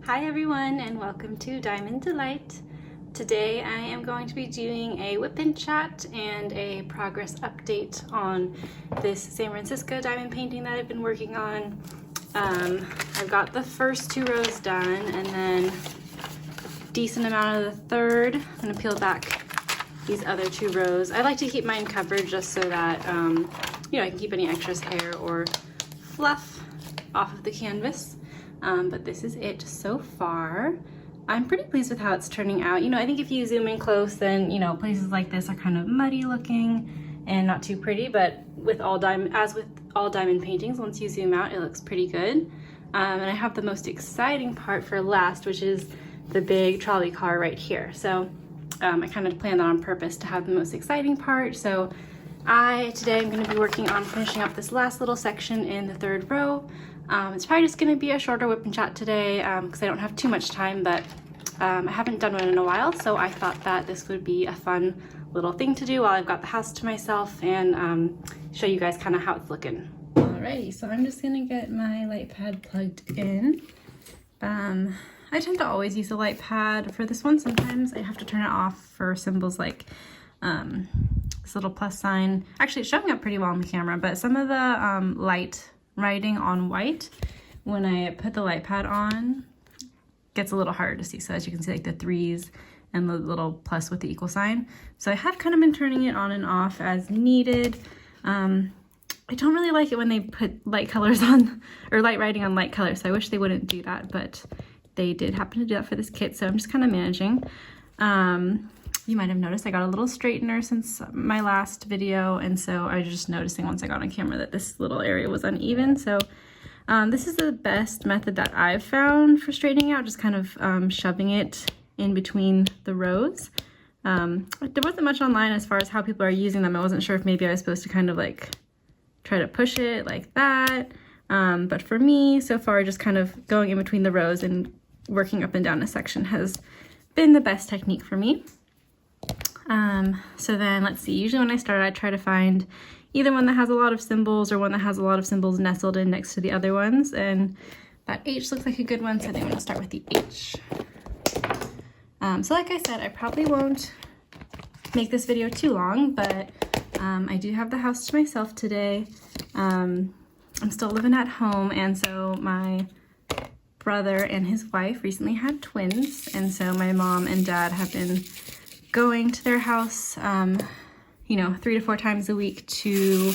Hi everyone and welcome to Diamond Delight. Today I am going to be doing a whip and chat and a progress update on this San Francisco diamond painting that I've been working on. I've got the first 2 rows done and then a decent amount of the third. I'm going to peel back these other 2 rows. I like to keep mine covered just so that I can keep any excess hair or fluff off of the canvas. But this is it so far. I'm pretty pleased with how it's turning out. I think if you zoom in close, then places like this are kind of muddy looking and not too pretty, but with all diamond paintings, once you zoom out, it looks pretty good. And I have the most exciting part for last, which is the big trolley car right here. So I kind of planned that on purpose to have the most exciting part. So today I'm going to be working on finishing up this last little section in the 3rd row. It's probably just going to be a shorter whip and chat today because I don't have too much time, but I haven't done one in a while, so I thought that this would be a fun little thing to do while I've got the house to myself and show you guys kind of how it's looking. Alrighty, so I'm just going to get my light pad plugged in. I tend to always use a light pad. For this one, sometimes I have to turn it off for symbols like this little plus sign. Actually, it's showing up pretty well on the camera, but some of the light writing on white, when I put the light pad on, gets a little harder to see. So as you can see, like the 3s and the little plus with the equal sign. So I have kind of been turning it on and off as needed. I don't really like it when they put light colors on, or light writing on light colors, so I wish they wouldn't do that, but they did happen to do that for this kit, so I'm just kind of managing. You might have noticed I got a little straightener since my last video, and so I was just noticing once I got on camera that this little area was uneven. So this is the best method that I've found for straightening out, just kind of shoving it in between the rows. There wasn't much online as far as how people are using them. I wasn't sure if maybe I was supposed to kind of like try to push it like that. But for me, so far, just kind of going in between the rows and working up and down a section has been the best technique for me. So then let's see, usually when I start, I try to find either one that has a lot of symbols or one that has a lot of symbols nestled in next to the other ones, and that H looks like a good one, so I think I'm gonna start with the H. So like I said, I probably won't make this video too long, but I do have the house to myself today. I'm still living at home, and so my brother and his wife recently had twins, and so my mom and dad have been going to their house 3 to 4 times a week to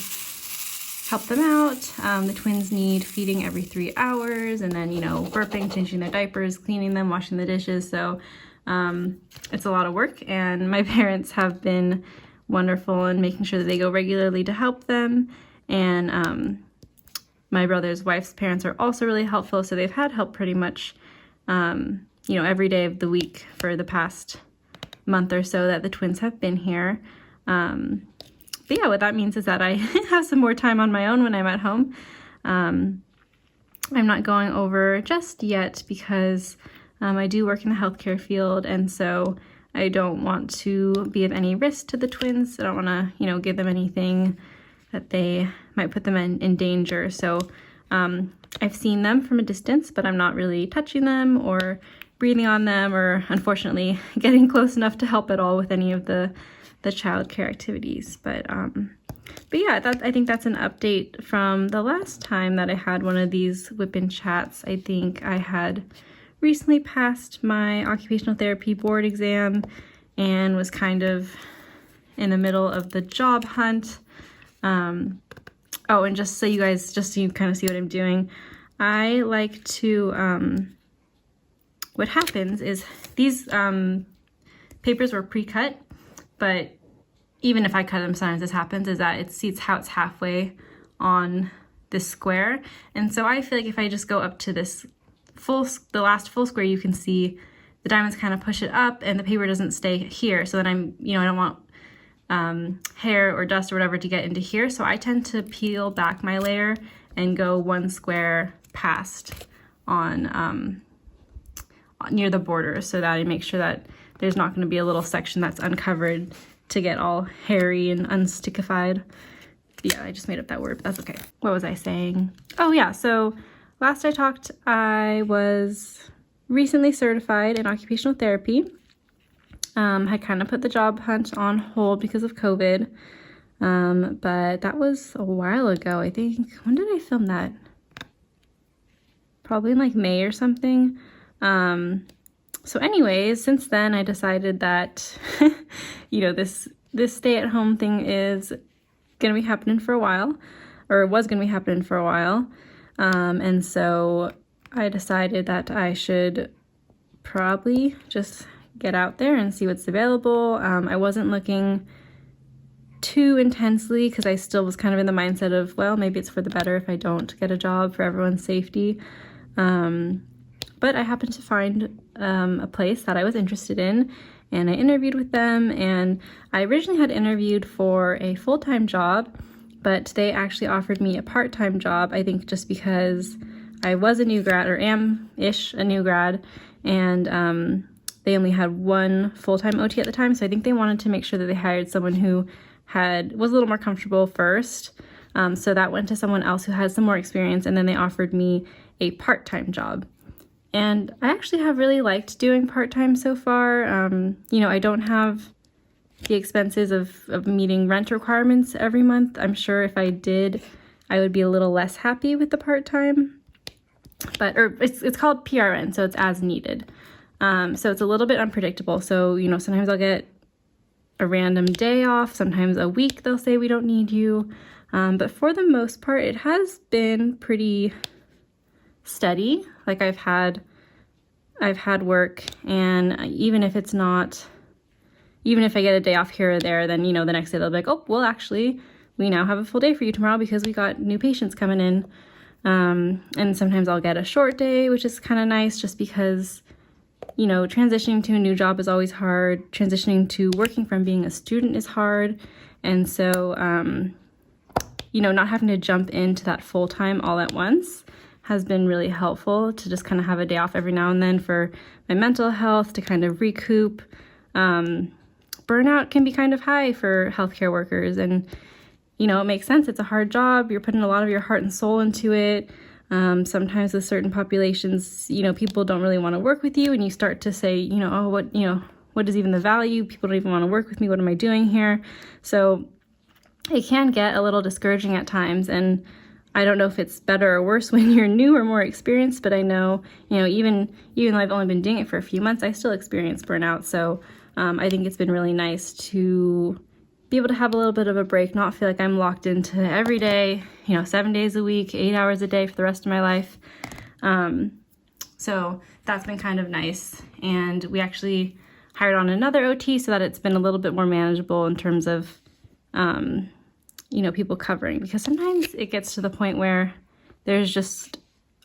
help them out. The twins need feeding every 3 hours, and then burping, changing their diapers, cleaning them, washing the dishes. So it's a lot of work, and my parents have been wonderful in making sure that they go regularly to help them. And my brother's wife's parents are also really helpful, so they've had help pretty much every day of the week for the past month or so that the twins have been here. But yeah, what that means is that I have some more time on my own when I'm at home. I'm not going over just yet because I do work in the healthcare field, and so I don't want to be of any risk to the twins. I don't want to give them anything that they might put them in danger. So I've seen them from a distance, but I'm not really touching them or breathing on them, or unfortunately getting close enough to help at all with any of the childcare activities. But yeah, I think that's an update from the last time that I had one of these whip and chats. I think I had recently passed my occupational therapy board exam and was kind of in the middle of the job hunt. Oh, and just so you kind of see what I'm doing, I like to what happens is these papers were pre-cut, but even if I cut them, sometimes this happens, is that it's how it's halfway on this square. And so I feel like if I just go up to this the last full square, you can see the diamonds kind of push it up and the paper doesn't stay here. So then I don't want hair or dust or whatever to get into here. So I tend to peel back my layer and go 1 square past on near the border, so that I make sure that there's not going to be a little section that's uncovered to get all hairy and unstickified. Yeah, I just made up that word, but that's okay. What was I saying? Oh yeah, so last I talked, I was recently certified in occupational therapy. Had kind of put the job hunt on hold because of COVID, but that was a while ago. I think, when did I film that? Probably in like May or something. So anyways, since then I decided that, you know, this stay-at-home thing is gonna be happening for a while, or was gonna be happening for a while. And so I decided that I should probably just get out there and see what's available. I wasn't looking too intensely because I still was kind of in the mindset of, well, maybe it's for the better if I don't get a job for everyone's safety. But I happened to find a place that I was interested in, and I interviewed with them. And I originally had interviewed for a full-time job, but they actually offered me a part-time job, I think just because I was a new grad, or am-ish a new grad, and they only had one full-time OT at the time, so I think they wanted to make sure that they hired someone who was a little more comfortable first. So that went to someone else who had some more experience, and then they offered me a part-time job. And I actually have really liked doing part-time so far. You know, I don't have the expenses of meeting rent requirements every month. I'm sure if I did, I would be a little less happy with the part-time. Or it's called PRN, so it's as needed. So it's a little bit unpredictable. So, you know, sometimes I'll get a random day off. Sometimes a week they'll say we don't need you. But for the most part, it has been pretty steady. Like I've had work, and even if it's not, even if I get a day off here or there, then, you know, the next day they'll be like, oh, well, actually, we now have a full day for you tomorrow because we got new patients coming in. And sometimes I'll get a short day, which is kind of nice just because, you know, transitioning to a new job is always hard. Transitioning to working from being a student is hard. And so, you know, not having to jump into that full-time all at once has been really helpful, to just kind of have a day off every now and then for my mental health, to kind of recoup. Burnout can be kind of high for healthcare workers, and, you know, it makes sense. It's a hard job. You're putting a lot of your heart and soul into it. Sometimes with certain populations, you know, people don't really want to work with you, and you start to say, you know, oh, what is even the value? People don't even want to work with me. What am I doing here? So it can get a little discouraging at times, and I don't know if it's better or worse when you're new or more experienced, but I know, you know, even though I've only been doing it for a few months, I still experience burnout. So I think it's been really nice to be able to have a little bit of a break, not feel like I'm locked into every day, you know, 7 days a week, 8 hours a day for the rest of my life. So that's been kind of nice. And we actually hired on another OT so that it's been a little bit more manageable in terms of, you know, people covering, because sometimes it gets to the point where there's just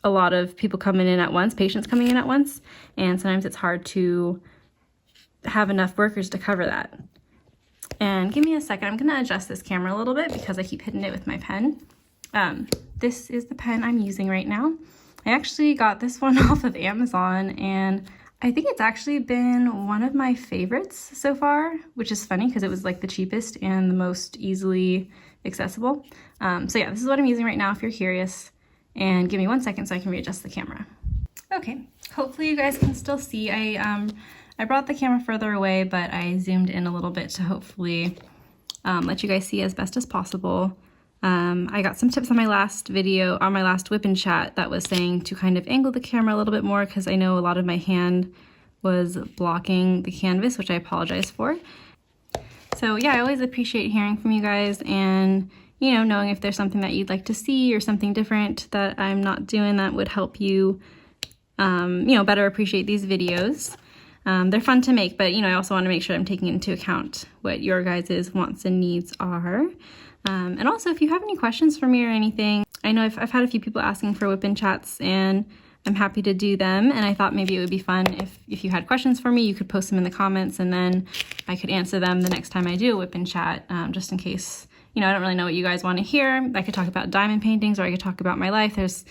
a lot of people coming in at once, patients coming in at once, and sometimes it's hard to have enough workers to cover that. And give me a second, I'm gonna adjust this camera a little bit because I keep hitting it with my pen. This is the pen I'm using right now. I actually got this one off of Amazon, and I think it's actually been one of my favorites so far, which is funny because it was like the cheapest and the most easily accessible. So yeah, this is what I'm using right now if you're curious. And give me 1 second so I can readjust the camera. Okay, hopefully you guys can still see. I brought the camera further away, but I zoomed in a little bit to hopefully let you guys see as best as possible. I got some tips on my last video, on my last WIP and chat, that was saying to kind of angle the camera a little bit more because I know a lot of my hand was blocking the canvas, which I apologize for. So yeah, I always appreciate hearing from you guys, and, you know, knowing if there's something that you'd like to see or something different that I'm not doing that would help you, you know, better appreciate these videos. They're fun to make, but, you know, I also want to make sure I'm taking into account what your guys' wants and needs are. And also, if you have any questions for me or anything, I know I've had a few people asking for WIP and chats, and I'm happy to do them. And I thought maybe it would be fun if you had questions for me, you could post them in the comments, and then I could answer them the next time I do a WIP and chat, just in case, you know, I don't really know what you guys want to hear. I could talk about diamond paintings, or I could talk about my life. There's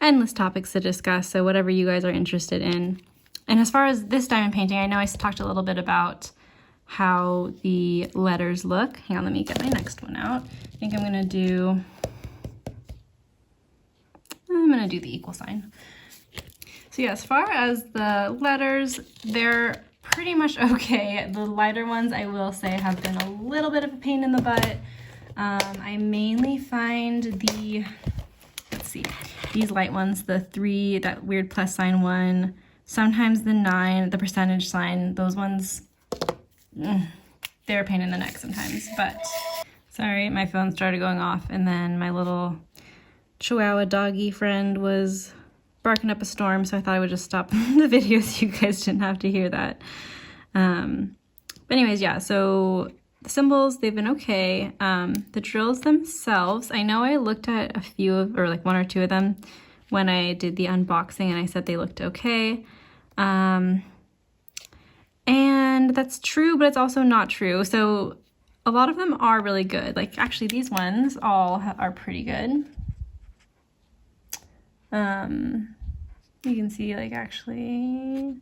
endless topics to discuss, so whatever you guys are interested in. And as far as this diamond painting, I know I talked a little bit about how the letters look. Hang on, let me get my next one out. I think I'm gonna do the equal sign. So yeah, as far as the letters, they're pretty much okay. The lighter ones, I will say, have been a little bit of a pain in the butt. I mainly find the, let's see, these light ones, the 3, that weird plus sign one, sometimes the 9, the percentage sign, those ones, they're a pain in the neck sometimes. But sorry, my phone started going off, and then my little Chihuahua doggy friend was barking up a storm, so I thought I would just stop the video so you guys didn't have to hear that. But anyways, yeah, so the symbols, they've been okay. The drills themselves, I know I looked at a few of, or like 1 or 2 of them when I did the unboxing, and I said they looked okay. And that's true, but it's also not true. So a lot of them are really good. Like actually these ones all are pretty good. You can see like actually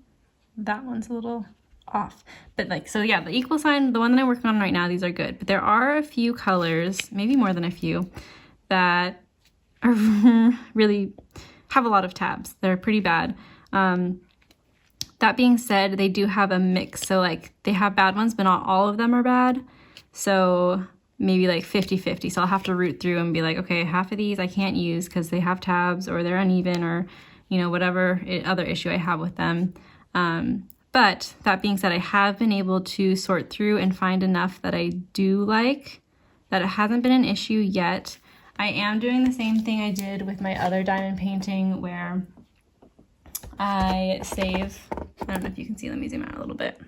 that one's a little off, but like, so yeah, the equal sign, the one that I'm working on right now, these are good, but there are a few colors, maybe more than a few, that are really have a lot of tabs. They're pretty bad. That being said, they do have a mix, so like they have bad ones, but not all of them are bad. So maybe like 50-50. So I'll have to root through and be like, okay, half of these I can't use because they have tabs or they're uneven, or, you know, whatever other issue I have with them. But that being said, I have been able to sort through and find enough that I do like, that it hasn't been an issue yet. I am doing the same thing I did with my other diamond painting, where I save, I don't know if you can see, let me zoom out a little bit.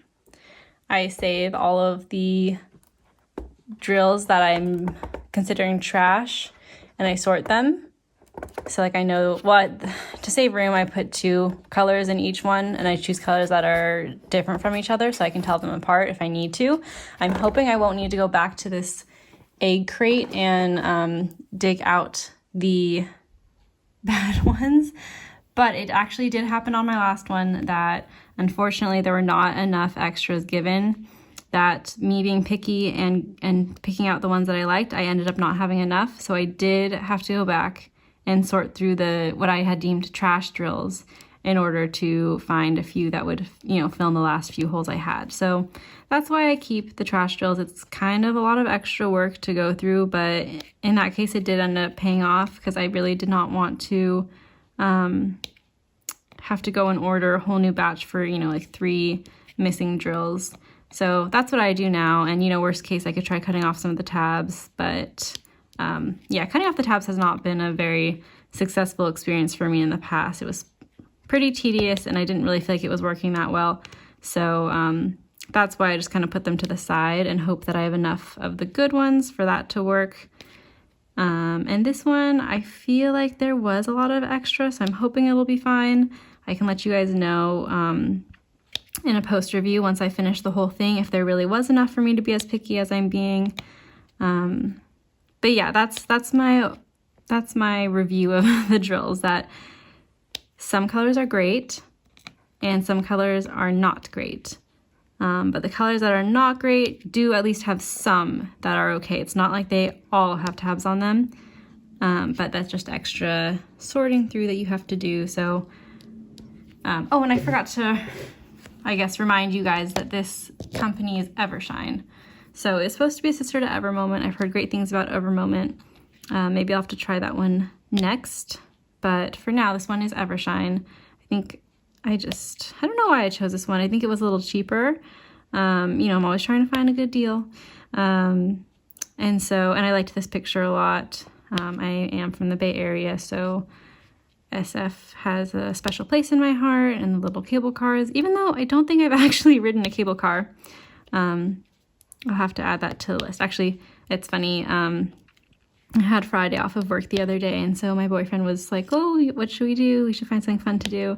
I save all of the drills that I'm considering trash, and I sort them. So like I know what, to save room, I put 2 colors in each one, and I choose colors that are different from each other so I can tell them apart if I need to. I'm hoping I won't need to go back to this egg crate and dig out the bad ones. But it actually did happen on my last one that unfortunately there were not enough extras given, that me being picky and picking out the ones that I liked, I ended up not having enough. So I did have to go back and sort through what I had deemed trash drills in order to find a few that would, you know, fill in the last few holes I had. So that's why I keep the trash drills. It's kind of a lot of extra work to go through, but in that case it did end up paying off because I really did not want to have to go and order a whole new batch for, you know, like 3 missing drills. So that's what I do now. And, you know, worst case, I could try cutting off some of the tabs, but yeah, cutting off the tabs has not been a very successful experience for me in the past. It was pretty tedious and I didn't really feel like it was working that well. So that's why I just kind of put them to the side and hope that I have enough of the good ones for that to work. And this one, I feel like there was a lot of extra, so I'm hoping it'll be fine. I can let you guys know in a post review once I finish the whole thing if there really was enough for me to be as picky as I'm being. But yeah, that's my review of the drills, that some colors are great and some colors are not great. But the colors that are not great do at least have some that are okay. It's not like they all have tabs on them, but that's just extra sorting through that you have to do. So, oh, and I forgot to, I guess, remind you guys that this company is Evershine. So it's supposed to be a sister to Evermoment. I've heard great things about Evermoment. Maybe I'll have to try that one next. But for now, this one is Evershine. I think I don't know why I chose this one. I think it was a little cheaper. You know, I'm always trying to find a good deal. And I liked this picture a lot. I am from the Bay Area, so SF has a special place in my heart, and the little cable cars, even though I don't think I've actually ridden a cable car. I'll have to add that to the list. Actually, it's funny. I had Friday off of work the other day, and so my boyfriend was like, oh, what should we do? We should find something fun to do.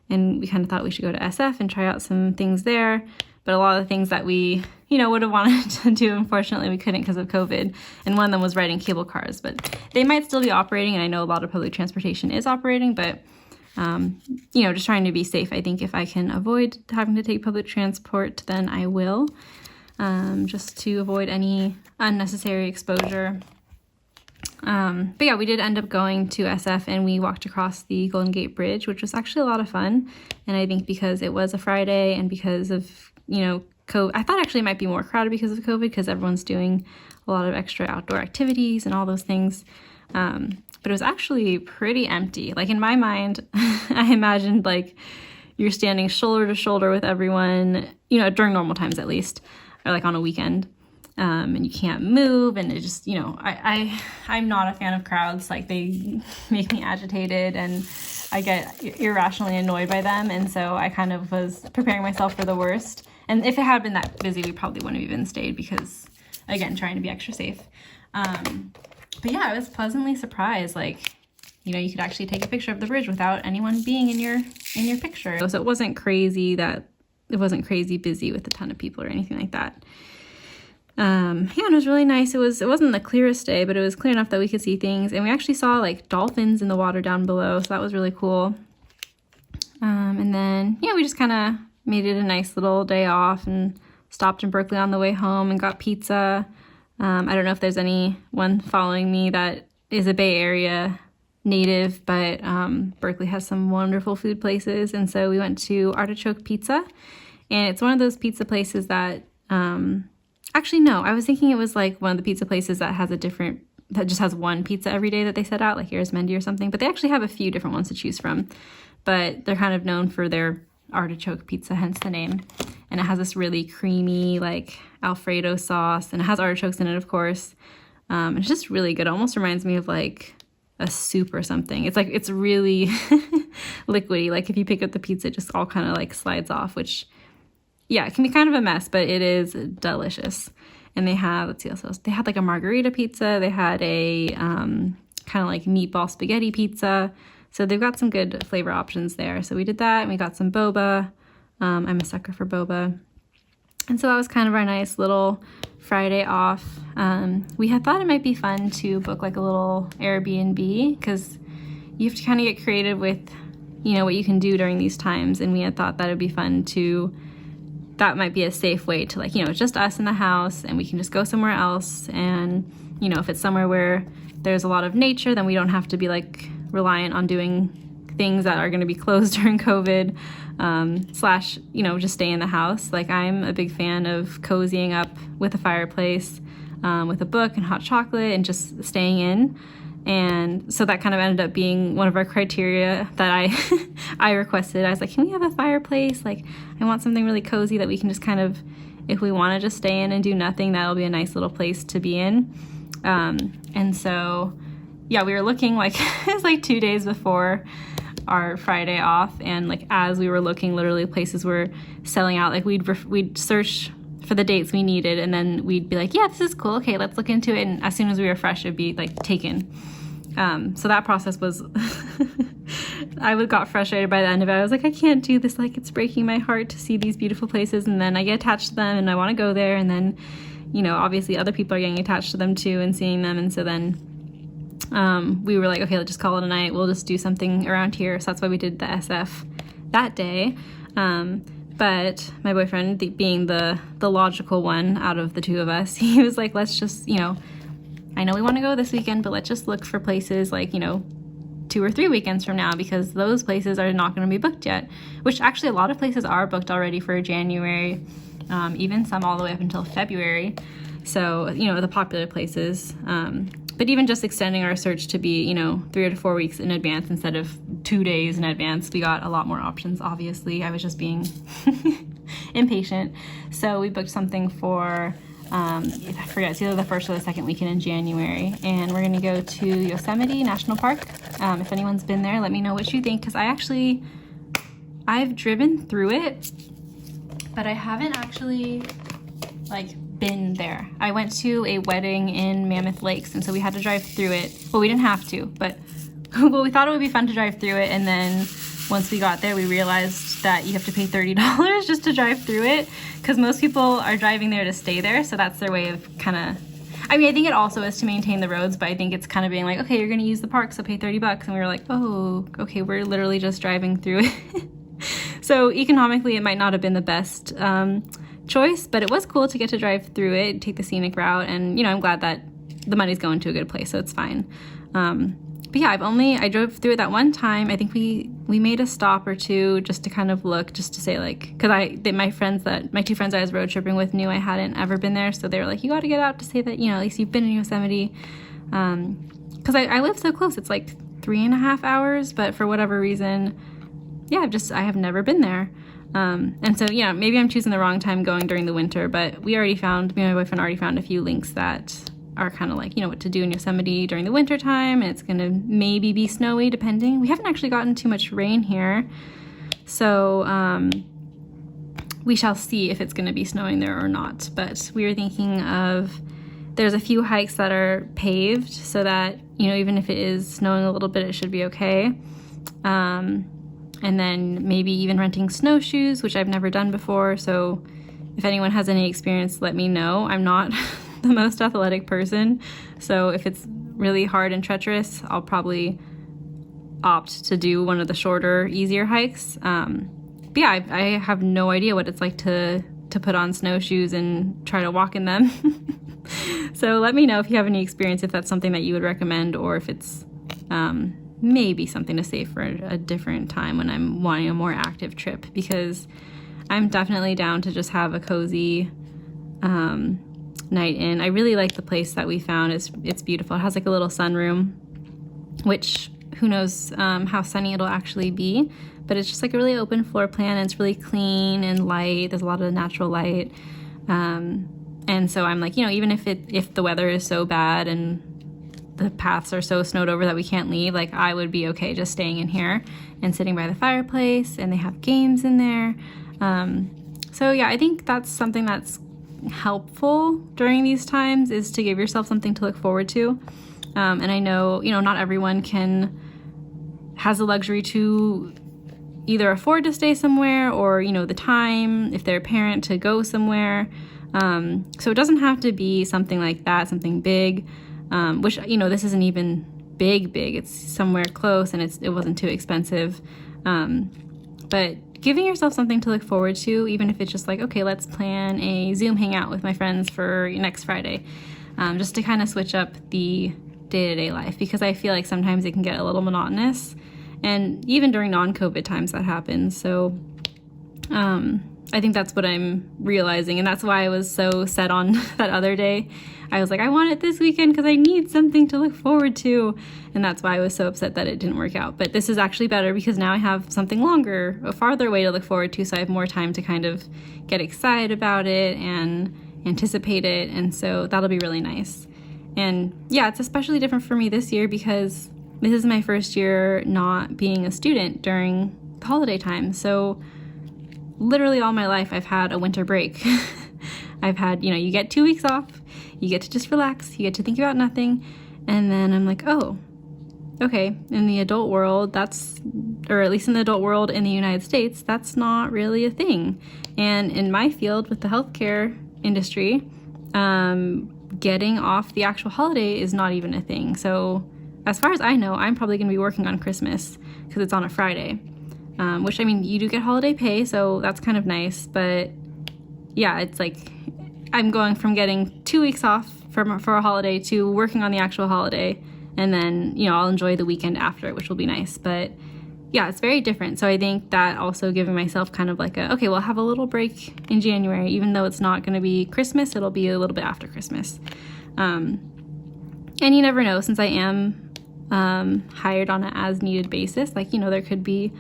And we kind of thought we should go to SF and try out some things there. But a lot of the things that we, you know, would have wanted to do, unfortunately, we couldn't because of COVID. And one of them was riding cable cars. But they might still be operating, and I know a lot of public transportation is operating, but, you know, just trying to be safe. I think if I can avoid having to take public transport, then I will, just to avoid any unnecessary exposure. But yeah, we did end up going to SF and we walked across the Golden Gate Bridge, which was actually a lot of fun. And I think because it was a Friday and because of, you know, COVID, I thought actually it might be more crowded because of COVID because everyone's doing a lot of extra outdoor activities and all those things. But it was actually pretty empty. Like in my mind, I imagined like you're standing shoulder to shoulder with everyone, you know, during normal times at least, or like on a weekend. And you can't move, and it just, you know, I'm not a fan of crowds. Like, they make me agitated, and I get irrationally annoyed by them, and so I kind of was preparing myself for the worst. And if it had been that busy, we probably wouldn't have even stayed because, again, trying to be extra safe. But yeah, I was pleasantly surprised. Like, you know, you could actually take a picture of the bridge without anyone being in your picture. So it wasn't crazy busy with a ton of people or anything like that. Yeah, and it was really nice. It wasn't the clearest day, but it was clear enough that we could see things. And we actually saw like dolphins in the water down below, so that was really cool. And then, yeah, we just kind of made it a nice little day off and stopped in Berkeley on the way home and got pizza. I don't know if there's anyone following me that is a Bay Area native, but Berkeley has some wonderful food places. And so we went to Artichoke Pizza, and it's one of those pizza places that... Actually, no, I was thinking it was like one of the pizza places that just has one pizza every day that they set out, like Arizmendi or something. But they actually have a few different ones to choose from. But they're kind of known for their artichoke pizza, hence the name. And it has this really creamy, like, Alfredo sauce. And it has artichokes in it, of course. It's just really good. It almost reminds me of, like, a soup or something. It's really liquidy. Like, if you pick up the pizza, it just all kind of, like, slides off, which... yeah, it can be kind of a mess, but it is delicious. And they have, let's see what else. They had like a margarita pizza. They had a kind of like meatball spaghetti pizza. So they've got some good flavor options there. So we did that, and we got some boba. I'm a sucker for boba. And so that was kind of our nice little Friday off. We had thought it might be fun to book like a little Airbnb, because you have to kind of get creative with, you know, what you can do during these times. And we had thought that it'd be fun to... that might be a safe way to, like, you know, just us in the house, and we can just go somewhere else. And, you know, if it's somewhere where there's a lot of nature, then we don't have to be like reliant on doing things that are going to be closed during COVID, / you know, just stay in the house. Like, I'm a big fan of cozying up with a fireplace, with a book and hot chocolate and just staying in. And so that kind of ended up being one of our criteria that I requested. I was like, can we have a fireplace? Like, I want something really cozy that we can just kind of, if we want to just stay in and do nothing, that'll be a nice little place to be in. And so, yeah, we were looking like, it was like 2 days before our Friday off. And like, as we were looking, literally places were selling out. Like, we'd search for the dates we needed, and then we'd be like, yeah, this is cool. Okay, let's look into it. And as soon as we were fresh, it'd be like taken. So that process was, I got frustrated by the end of it. I was like, I can't do this. Like, it's breaking my heart to see these beautiful places. And then I get attached to them and I want to go there. And then, you know, obviously other people are getting attached to them too and seeing them. And so then we were like, okay, let's just call it a night. We'll just do something around here. So that's why we did the SF that day. But my boyfriend, being the logical one out of the two of us, he was like, let's just, you know, I know we want to go this weekend, but let's just look for places like, you know, 2 or 3 weekends from now, because those places are not going to be booked yet, which actually a lot of places are booked already for January, even some all the way up until February. So, you know, the popular places, but even just extending our search to be, you know, 3 to 4 weeks in advance instead of 2 days in advance, we got a lot more options, obviously. I was just being impatient. So we booked something for, I forget, it's either the first or the second weekend in January. And we're going to go to Yosemite National Park. If anyone's been there, let me know what you think, because I've driven through it, but I haven't actually, like, been there. I went to a wedding in Mammoth Lakes, and so we had to drive through it. Well, we didn't have to, but well, we thought it would be fun to drive through it, and then once we got there, we realized that you have to pay $30 just to drive through it, because most people are driving there to stay there, so that's their way of kind of, I mean, I think it also is to maintain the roads, but I think it's kind of being like, okay, you're going to use the park, so pay $30, and we were like, oh, okay, we're literally just driving through it. So economically, it might not have been the best choice, but it was cool to get to drive through it, take the scenic route, and, you know, I'm glad that the money's going to a good place, so it's fine. But yeah, I drove through it that one time. I think we made a stop or two just to kind of look, just to say like, because my two friends I was road tripping with knew I hadn't ever been there, so they were like, you got to get out to say that, you know, at least you've been in Yosemite. Because I live so close, it's like 3.5 hours, but for whatever reason, yeah, I have never been there. And so, yeah, maybe I'm choosing the wrong time going during the winter, but me and my boyfriend already found a few links that are kind of like, you know, what to do in Yosemite during the winter time, and it's gonna maybe be snowy depending. We haven't actually gotten too much rain here, so we shall see if it's gonna be snowing there or not. But we were thinking of, there's a few hikes that are paved so that, you know, even if it is snowing a little bit, it should be okay. And then maybe even renting snowshoes, which I've never done before, so if anyone has any experience, let me know. I'm not the most athletic person, so if it's really hard and treacherous, I'll probably opt to do one of the shorter, easier hikes. But yeah, I have no idea what it's like to put on snowshoes and try to walk in them. So let me know if you have any experience, if that's something that you would recommend, or if it's maybe something to save for a different time when I'm wanting a more active trip, because I'm definitely down to just have a cozy night in. I really like the place that we found. It's beautiful. It has like a little sunroom, which who knows how sunny it'll actually be, but it's just like a really open floor plan, and it's really clean and light. There's a lot of natural light. And so I'm like, you know, even if the weather is so bad and the paths are so snowed over that we can't leave, like I would be okay just staying in here and sitting by the fireplace, and they have games in there. So yeah, I think that's something that's helpful during these times, is to give yourself something to look forward to. And I know, you know, not everyone has the luxury to either afford to stay somewhere, or, you know, the time, if they're a parent, to go somewhere. So it doesn't have to be something like that, something big, which, you know, this isn't even big. It's somewhere close, and it wasn't too expensive. But giving yourself something to look forward to, even if it's just like, okay, let's plan a Zoom hangout with my friends for next Friday, just to kind of switch up the day-to-day life, because I feel like sometimes it can get a little monotonous, and even during non-COVID times that happens. So I think that's what I'm realizing, and that's why I was so set on that other day. I was like, I want it this weekend because I need something to look forward to, and that's why I was so upset that it didn't work out. But this is actually better, because now I have something longer, a farther away to look forward to, so I have more time to kind of get excited about it and anticipate it, and so that'll be really nice. And yeah, it's especially different for me this year because this is my first year not being a student during the holiday time. So literally all my life I've had a winter break. I've had, you know, you get 2 weeks off, you get to just relax, you get to think about nothing, and then I'm like, oh, okay, in the adult world, or at least in the adult world in the United States, that's not really a thing. And in my field with the healthcare industry, getting off the actual holiday is not even a thing. So as far as I know, I'm probably going to be working on Christmas because it's on a Friday. Which, I mean, you do get holiday pay, so that's kind of nice, but yeah, it's like I'm going from getting 2 weeks off for a holiday to working on the actual holiday, and then, you know, I'll enjoy the weekend after, which will be nice. But yeah, it's very different. So I think that also giving myself kind of like okay, we'll have a little break in January, even though it's not going to be Christmas, it'll be a little bit after Christmas. And you never know, since I am hired on an as-needed basis, like, you know, there could be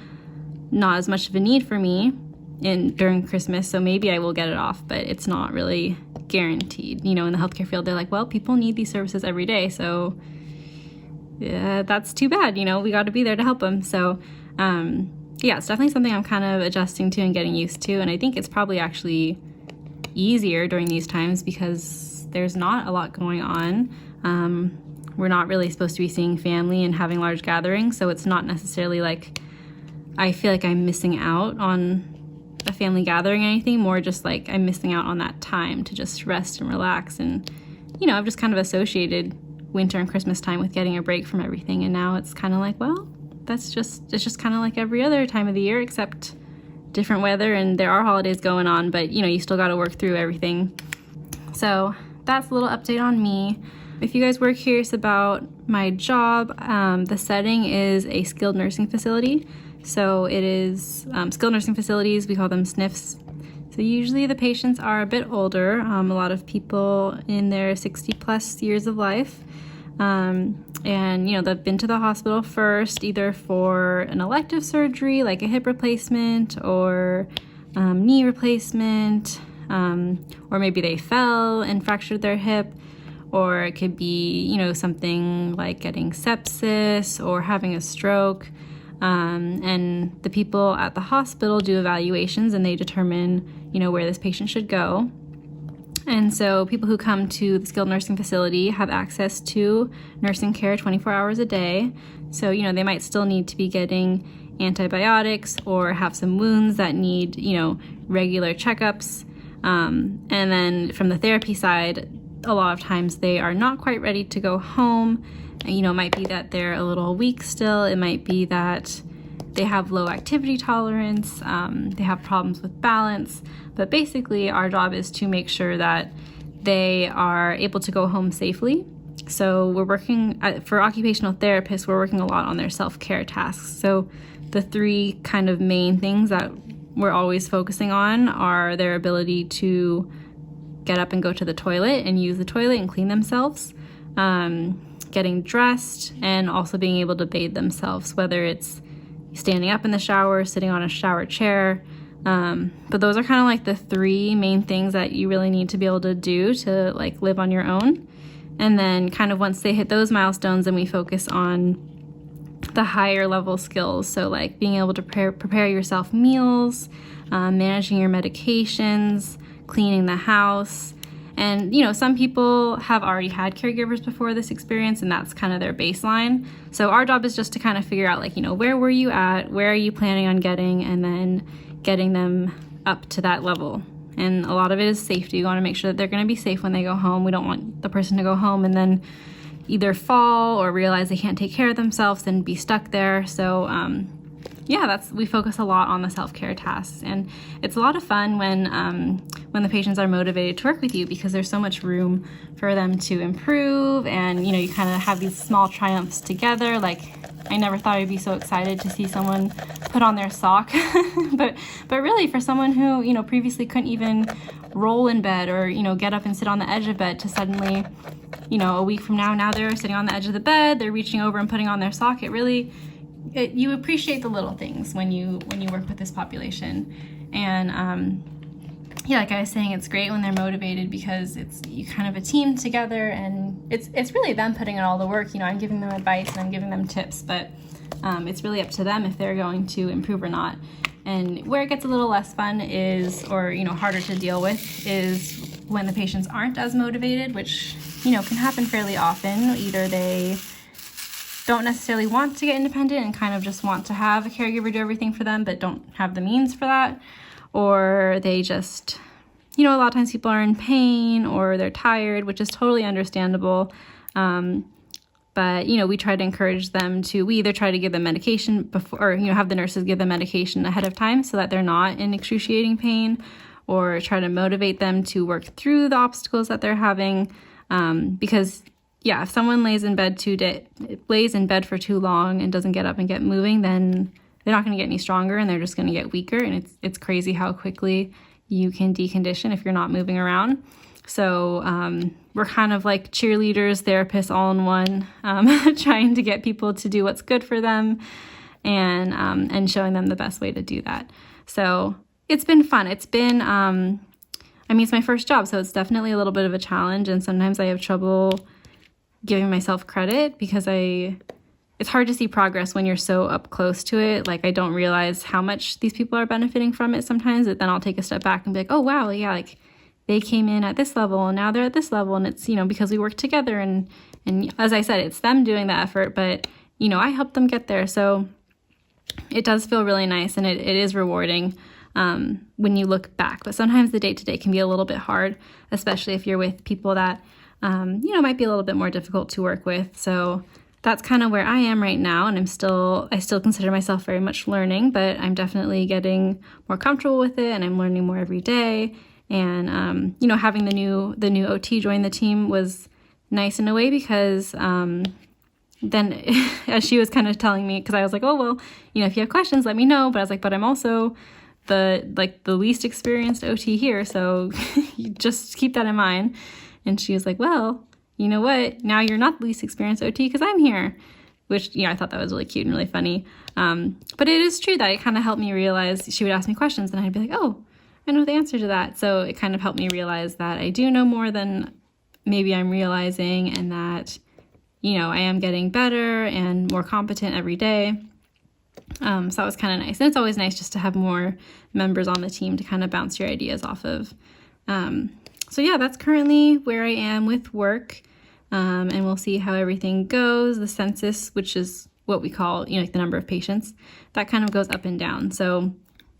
not as much of a need for me during Christmas, so maybe I will get it off, but it's not really guaranteed. You know, in the healthcare field, they're like, well, people need these services every day, so yeah, that's too bad. You know, we got to be there to help them. So yeah, it's definitely something I'm kind of adjusting to and getting used to, and I think it's probably actually easier during these times because there's not a lot going on. We're not really supposed to be seeing family and having large gatherings, so it's not necessarily like I feel like I'm missing out on a family gathering or anything, more just like I'm missing out on that time to just rest and relax. And, you know, I've just kind of associated winter and Christmas time with getting a break from everything, and now it's kind of like, well, it's just kind of like every other time of the year except different weather, and there are holidays going on, but, you know, you still got to work through everything. So that's a little update on me. If you guys were curious about my job, the setting is a skilled nursing facility. So it is skilled nursing facilities, we call them SNFs. So usually the patients are a bit older, a lot of people in their 60 plus years of life. And they've been to the hospital first, either for an elective surgery like a hip replacement or knee replacement, or maybe they fell and fractured their hip. Or it could be, something like getting sepsis or having a stroke. And the people at the hospital do evaluations and they determine, where this patient should go. And so people who come to the skilled nursing facility have access to nursing care 24 hours a day. So, they might still need to be getting antibiotics or have some wounds that need, regular checkups. And then from the therapy side, a lot of times they are not quite ready to go home. It might be that they're a little weak still. It might be that they have low activity tolerance. They have problems with balance. But basically, our job is to make sure that they are able to go home safely. So we're working, for occupational therapists, we're working a lot on their self-care tasks. So the three kind of main things that we're always focusing on are their ability to get up and go to the toilet and use the toilet and clean themselves, getting dressed, and also being able to bathe themselves, whether it's standing up in the shower, sitting on a shower chair. But those are kind of like the three main things that you really need to be able to do to live on your own. And then kind of once they hit those milestones, then we focus on the higher level skills. So being able to prepare yourself meals, managing your medications, cleaning the house. And, some people have already had caregivers before this experience, and that's kind of their baseline. So our job is just to kind of figure out, where were you at? Where are you planning on getting? And then getting them up to that level. And a lot of it is safety. We want to make sure that they're going to be safe when they go home. We don't want the person to go home and then either fall or realize they can't take care of themselves and be stuck there. So, we focus a lot on the self-care tasks, and it's a lot of fun when the patients are motivated to work with you, because there's so much room for them to improve, and you kind of have these small triumphs together. I never thought I'd be so excited to see someone put on their sock, but really for someone who previously couldn't even roll in bed or get up and sit on the edge of bed, to suddenly a week from now they're sitting on the edge of the bed, they're reaching over and putting on their sock. You appreciate the little things when you work with this population. And like I was saying, it's great when they're motivated, because it's you kind of a team together, and it's really them putting in all the work. I'm giving them advice and I'm giving them tips, but it's really up to them if they're going to improve or not. And where it gets a little less fun is, or harder to deal with, is when the patients aren't as motivated, which can happen fairly often. Either they don't necessarily want to get independent and kind of just want to have a caregiver do everything for them, but don't have the means for that. Or they just, a lot of times people are in pain or they're tired, which is totally understandable. But, we try to encourage them we either try to give them medication before, or, have the nurses give them medication ahead of time so that they're not in excruciating pain, or try to motivate them to work through the obstacles that they're having. Because if someone lays in bed for too long and doesn't get up and get moving, then they're not going to get any stronger, and they're just going to get weaker. And it's crazy how quickly you can decondition if you're not moving around. So we're kind of like cheerleaders, therapists, all in one, trying to get people to do what's good for them, and showing them the best way to do that. So it's been fun. It's been, it's my first job, so it's definitely a little bit of a challenge. And sometimes I have trouble giving myself credit, because it's hard to see progress when you're so up close to it. I don't realize how much these people are benefiting from it sometimes, but then I'll take a step back and be like, oh wow, yeah, they came in at this level and now they're at this level, and it's because we work together, and as I said, it's them doing the effort, but I helped them get there. So it does feel really nice, and it is rewarding when you look back. But sometimes the day-to-day can be a little bit hard, especially if you're with people that might be a little bit more difficult to work with. So that's kind of where I am right now, and I still consider myself very much learning, but I'm definitely getting more comfortable with it, and I'm learning more every day. And having the new OT join the team was nice in a way because then as she was kind of telling me, because I was like, oh, well, you know, if you have questions, let me know. But I was like, but I'm also the least experienced OT here, so you just keep that in mind. And she was like, well, you know what? Now you're not the least experienced OT because I'm here, which, you know, I thought that was really cute and really funny. But it is true that it kind of helped me realize she would ask me questions and I'd be like, oh, I know the answer to that. So it kind of helped me realize that I do know more than maybe I'm realizing, and that, you know, I am getting better and more competent every day. So that was kind of nice. And it's always nice just to have more members on the team to kind of bounce your ideas off of. So yeah, that's currently where I am with work. And we'll see how everything goes. The census, which is what we call, you know, like the number of patients, that kind of goes up and down. So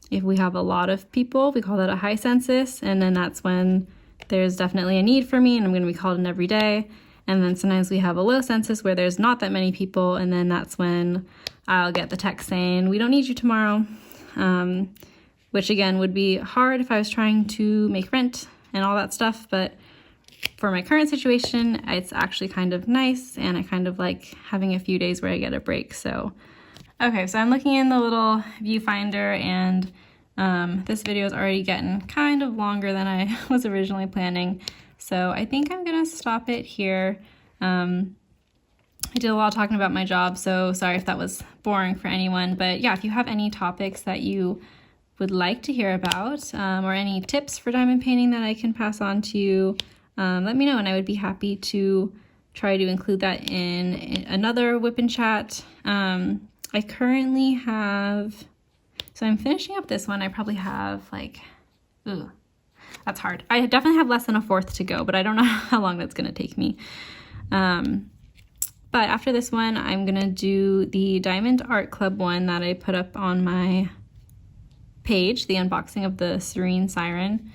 if we have a lot of people, we call that a high census. And then that's when there's definitely a need for me and I'm going to be called in every day. And then sometimes we have a low census where there's not that many people, and then that's when I'll get the text saying, we don't need you tomorrow, which again would be hard if I was trying to make rent and all that stuff. But for my current situation, it's actually kind of nice, and I kind of like having a few days where I get a break. So, okay, so I'm looking in the little viewfinder, and this video is already getting kind of longer than I was originally planning. So I think I'm gonna stop it here. I did a lot of talking about my job, so sorry if that was boring for anyone. But yeah, if you have any topics that you would like to hear about, or any tips for diamond painting that I can pass on to you, let me know, and I would be happy to try to include that in another WIP and chat. I currently have, so I'm finishing up this one. I probably have like, that's hard. I definitely have less than a fourth to go, but I don't know how long that's gonna take me. But after this one, I'm gonna do the Diamond Art Club one that I put up on my page, the unboxing of the Serene Siren.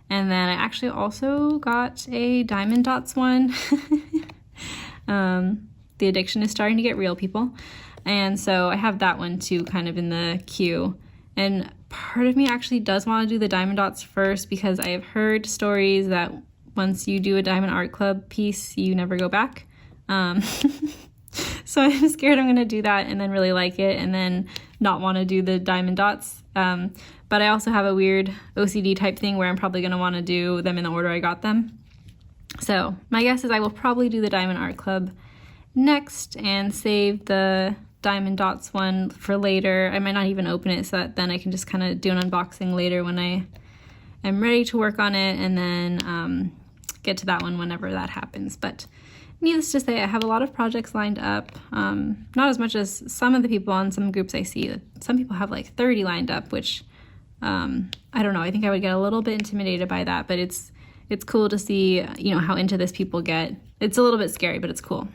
And then I actually also got a Diamond Dots one. The addiction is starting to get real, people. And so I have that one too, kind of in the queue. And part of me actually does want to do the Diamond Dots first, because I have heard stories that once you do a Diamond Art Club piece, you never go back. So I'm scared I'm going to do that and then really like it and then not want to do the Diamond Dots. But I also have a weird OCD type thing where I'm probably going to want to do them in the order I got them. So my guess is I will probably do the Diamond Art Club next and save the Diamond Dots one for later. I might not even open it, so that then I can just kind of do an unboxing later when I am ready to work on it, and then get to that one whenever that happens. But needless to say, I have a lot of projects lined up. Not as much as some of the people on some groups I see. Some people have like 30 lined up, which I don't know. I think I would get a little bit intimidated by that, but it's cool to see, you know, how into this people get. It's a little bit scary, but it's cool.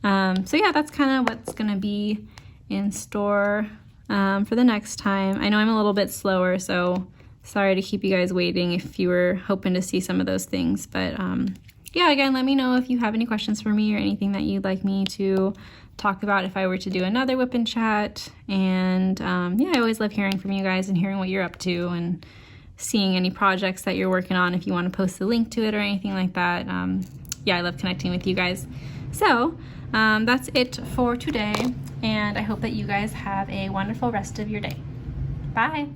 So yeah, that's kind of what's gonna be in store for the next time. I know I'm a little bit slower, so sorry to keep you guys waiting if you were hoping to see some of those things. But yeah, again, let me know if you have any questions for me or anything that you'd like me to talk about if I were to do another WIP and chat. And yeah, I always love hearing from you guys and hearing what you're up to and seeing any projects that you're working on if you want to post a link to it or anything like that. Yeah, I love connecting with you guys. So that's it for today, and I hope that you guys have a wonderful rest of your day. Bye!